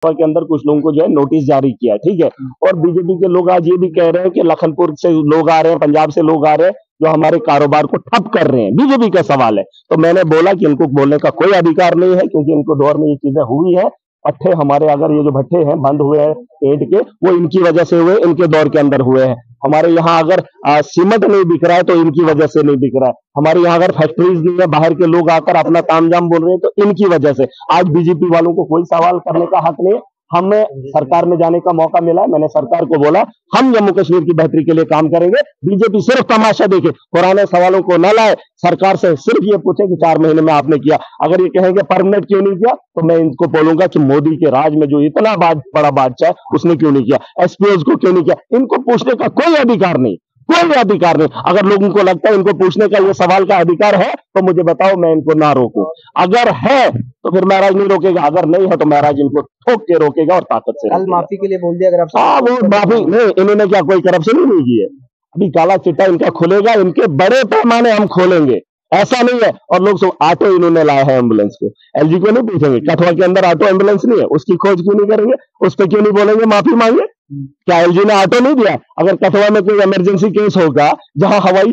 के अंदर कुछ लोगों को जो है नोटिस जारी किया, ठीक है। और बीजेपी के लोग आज ये भी कह रहे हैं कि लखनपुर से लोग आ रहे हैं, पंजाब से लोग आ रहे हैं जो हमारे कारोबार को ठप कर रहे हैं। बीजेपी का सवाल है। तो मैंने बोला कि इनको बोलने का कोई अधिकार नहीं है, क्योंकि इनको दौर में ये चीजें हुई है। पट्टे हमारे, अगर ये जो भट्टे हैं बंद हुए हैं पेंट के, वो इनकी वजह से हुए, इनके दौर के अंदर हुए हैं। हमारे यहाँ अगर सीमेंट नहीं बिक रहा है तो इनकी वजह से नहीं बिक रहा है। हमारे यहाँ अगर फैक्ट्रीज नहीं है, बाहर के लोग आकर अपना तामझाम बोल रहे हैं तो इनकी वजह से। आज बीजेपी वालों को कोई सवाल करने का हक नहीं है। हमें सरकार में जाने का मौका मिला है, मैंने सरकार को बोला हम जम्मू कश्मीर की बेहतरी के लिए काम करेंगे। बीजेपी सिर्फ तमाशा देखे, पुराने सवालों को न लाए, सरकार से सिर्फ ये पूछे कि 4 महीने में आपने किया। अगर ये कहेंगे परमानेंट क्यों नहीं किया, तो मैं इनको बोलूंगा कि मोदी के राज में जो इतना बड़ा बादशाह है उसने क्यों नहीं किया, एसपीओज को क्यों नहीं किया। इनको पूछने का कोई अधिकार नहीं, कोई अधिकार नहीं। अगर लोगों को लगता है इनको पूछने का ये सवाल का अधिकार है तो मुझे बताओ, मैं इनको ना रोकूं। अगर है तो फिर महाराज नहीं रोकेगा, अगर नहीं है तो महाराज इनको ठोक के रोकेगा और ताकत से। कल माफी के लिए बोल दिया अगर आप। हाँ, वो माफी नहीं, इन्होंने क्या कोई करप्शन ही नहीं की है। अभी काला चिट्टा इनका खुलेगा, इनके बड़े पैमाने हम खोलेंगे, ऐसा नहीं है। और लोग सब ऑटो इन्होंने लाया है एम्बुलेंस को, एलजी को नहीं पूछेंगे कठुआ के अंदर ऑटो एम्बुलेंस नहीं है, उसकी खोज क्यों नहीं करेंगे, उस पर क्यों नहीं बोलेंगे माफी मांगे। क्या एलजी ने ऑटो नहीं दिया? अगर कठुआ में कोई इमरजेंसी केस होगा, जहां हवाई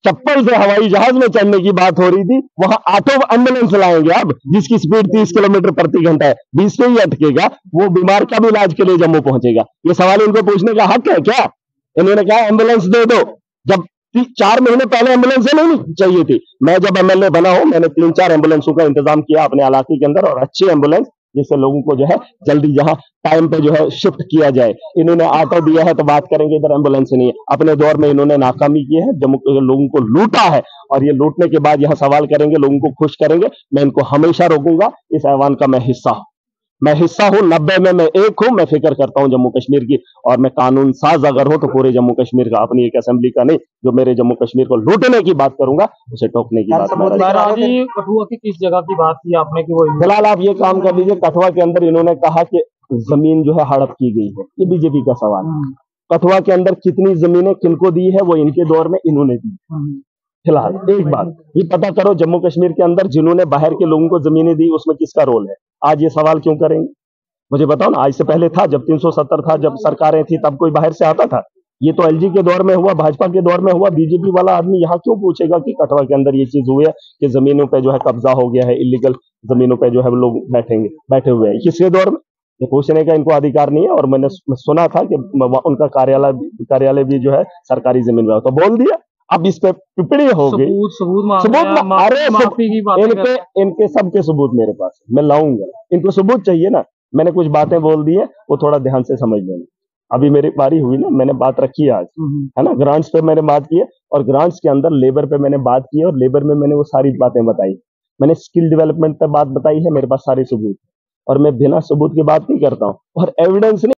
चप्पल से हवाई जहाज में चढ़ने की बात हो रही थी, वहां ऑटो एम्बुलेंस लाएंगे। अब जिसकी स्पीड 30 किलोमीटर प्रति घंटा है, 20 पे ही अटकेगा, वो बीमार का भी इलाज के लिए जम्मू पहुंचेगा। ये सवाल इनको पूछने का हक है क्या? इन्होंने कहा एम्बुलेंस दे दो, जब 4 महीने पहले एम्बुलेंस नहीं चाहिए थी। मैं जब एमएलए बना हूं, मैंने 3-4 एम्बुलेंसों का इंतजाम किया अपने इलाके के अंदर, और अच्छी एम्बुलेंस जिससे लोगों को जो है जल्दी जहां टाइम पे जो है शिफ्ट किया जाए। इन्होंने ऑटो दिया है तो बात करेंगे, इधर एम्बुलेंस नहीं है। अपने दौर में इन्होंने नाकामी की है, जम्मू के लोगों को लूटा है, और ये लूटने के बाद यहां सवाल करेंगे, लोगों को खुश करेंगे। मैं इनको हमेशा रोकूंगा। इस ऐवान का मैं हिस्सा हूं, 90 में मैं एक हूं। मैं फिक्र करता हूं जम्मू कश्मीर की, और मैं कानून साज अगर हूं तो पूरे जम्मू कश्मीर का, अपनी एक असेंबली का नहीं। जो मेरे जम्मू कश्मीर को लूटने की बात करूंगा, उसे टोकने की बात। कठुआ की किस जगह की बात की आपने कि वो फिलहाल आप ये काम कर लीजिए। कठुआ के अंदर इन्होंने कहा कि जमीन जो है हड़प की गई है, ये बीजेपी का सवाल है। कठुआ के अंदर कितनी जमीनें किनको दी है, वो इनके दौर में इन्होंने दी। फिलहाल एक बात ये पता करो, जम्मू कश्मीर के अंदर जिन्होंने बाहर के लोगों को जमीनें दी, उसमें किसका रोल है? आज ये सवाल क्यों करेंगे? मुझे बताओ ना। आज से पहले था, जब 370 था, जब सरकारें थी, तब कोई बाहर से आता था? ये तो एलजी के दौर में हुआ, भाजपा के दौर में हुआ। बीजेपी वाला आदमी यहाँ क्यों पूछेगा कि कठुआ के अंदर ये चीज हुई है कि जमीनों पे जो है कब्जा हो गया है, इलीगल जमीनों पे जो है लोग बैठे हुए हैं? किसके दौर में? ये पूछने का इनको अधिकार नहीं है। और मैंने सुना था कि उनका कार्यालय भी जो है सरकारी जमीन में, तो बोल दिया। अब इस पे टिप्पणी हो गई, इनके सबके सबूत मेरे पास, मैं लाऊंगा। इनको सबूत चाहिए ना। मैंने कुछ बातें बोल दी है, वो थोड़ा ध्यान से समझ लेना। अभी मेरी बारी हुई ना, मैंने बात रखी है आज, है ना। ग्रांट्स पे मैंने बात की है, और ग्रांट्स के अंदर लेबर पे मैंने बात की है, और लेबर में मैंने वो सारी बातें बताई। मैंने स्किल डेवलपमेंट पे बात बताई है, मेरे पास सारे सबूत। और मैं बिना सबूत की बात नहीं करता हूँ, और एविडेंस नहीं।